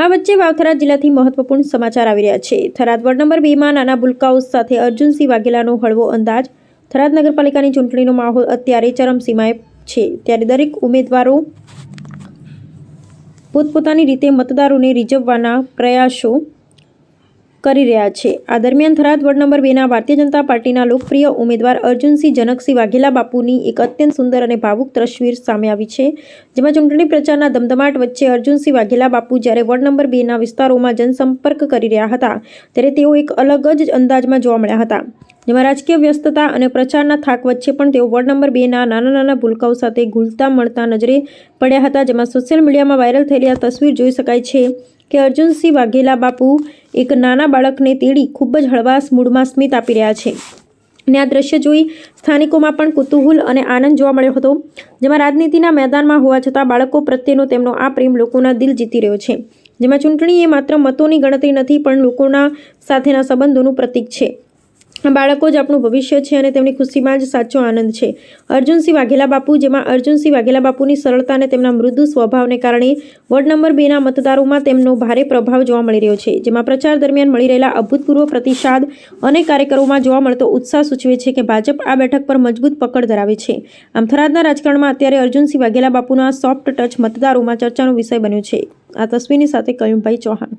આ વચ્ચે વાવથરા જિલ્લાથી મહત્વપૂર્ણ સમાચાર આવી રહ્યા છે। થરાદ વોર્ડ નંબર 2 માં નાના ભૂલકાઓ સાથે અર્જુનસિંહ વાઘેલાનો હળવો અંદાજ। થરાદ નગરપાલિકાની ચૂંટણીનો માહોલ અત્યારે ચરમસીમાએ છે, ત્યારે દરેક ઉમેદવારો પોતપોતાની રીતે મતદારોને રીઝવવાના પ્રયાસો કરી રહ્યા છે। આ દરમિયાન થરાદ વોર્ડ નંબર 2 ના ભારતીય જનતા પાર્ટીના લોકપ્રિય ઉમેદવાર અર્જુનસિંહ જનકસિંહ વાઘેલા બાપુની એક અત્યંત સુંદર અને ભાવુક તસવીર સામે આવી છે, જેમાં ચૂંટણી પ્રચારના ધમધમાટ વચ્ચે અર્જુનસિંહ વાઘેલા બાપુ જ્યારે વોર્ડ નંબર 2 ના વિસ્તારોમાં જનસંપર્ક કરી રહ્યા હતા, ત્યારે તેઓ એક અલગ જ અંદાજમાં જોવા મળ્યા હતા, જેમાં રાજકીય વ્યસ્તતા અને પ્રચારના થાક વચ્ચે પણ તેઓ વોર્ડ નંબર 2 ના નાના ભૂલકાઓ સાથે ઘૂલતા મળતા નજરે પડ્યા હતા, જેમાં સોશિયલ મીડિયામાં વાયરલ થયેલી આ તસવીર જોઈ શકાય છે કે અર્જુનસિંહ વાઘેલા બાપુ એક નાના બાળકને તેડી ખૂબ જ હળવાશ મૂડમાં સ્મિત આપી રહ્યા છે અને આ દ્રશ્ય જોઈ સ્થાનિકોમાં પણ કુતૂહલ અને આનંદ જોવા મળ્યો હતો, જેમાં રાજનીતિના મેદાનમાં હોવા છતાં બાળકો પ્રત્યેનો તેમનો આ પ્રેમ લોકોના દિલ જીતી રહ્યો છે, જેમાં ચૂંટણી એ માત્ર મતોની ગણતરી નથી પણ લોકોના સાથેના સંબંધોનું પ્રતીક છે। બાળકો જ આપણું ભવિષ્ય છે અને તેમની ખુશીમાં જ સાચો આનંદ છે। અર્જુનસિંહ વાઘેલા બાપુ, જેમાં અર્જુનસિંહ વાઘેલા બાપુની સરળતા અને તેમના મૃદુ સ્વભાવને કારણે વોર્ડ નંબર 2 ના મતદારોમાં તેમનો ભારે પ્રભાવ જોવા મળી રહ્યો છે, જેમાં પ્રચાર દરમિયાન મળી રહેલા અભૂતપૂર્વ પ્રતિસાદ અને કાર્યકરોમાં જોવા મળતો ઉત્સાહ સૂચવે છે કે ભાજપ આ બેઠક પર મજબૂત પકડ ધરાવે છે। આમ થરાદના રાજકારણમાં અત્યારે અર્જુનસિંહ વાઘેલા બાપુના સોફ્ટ ટચ મતદારોમાં ચર્ચાનો વિષય બન્યો છે। આ તસવીરની સાથે કયુમભાઈ ચૌહાણ।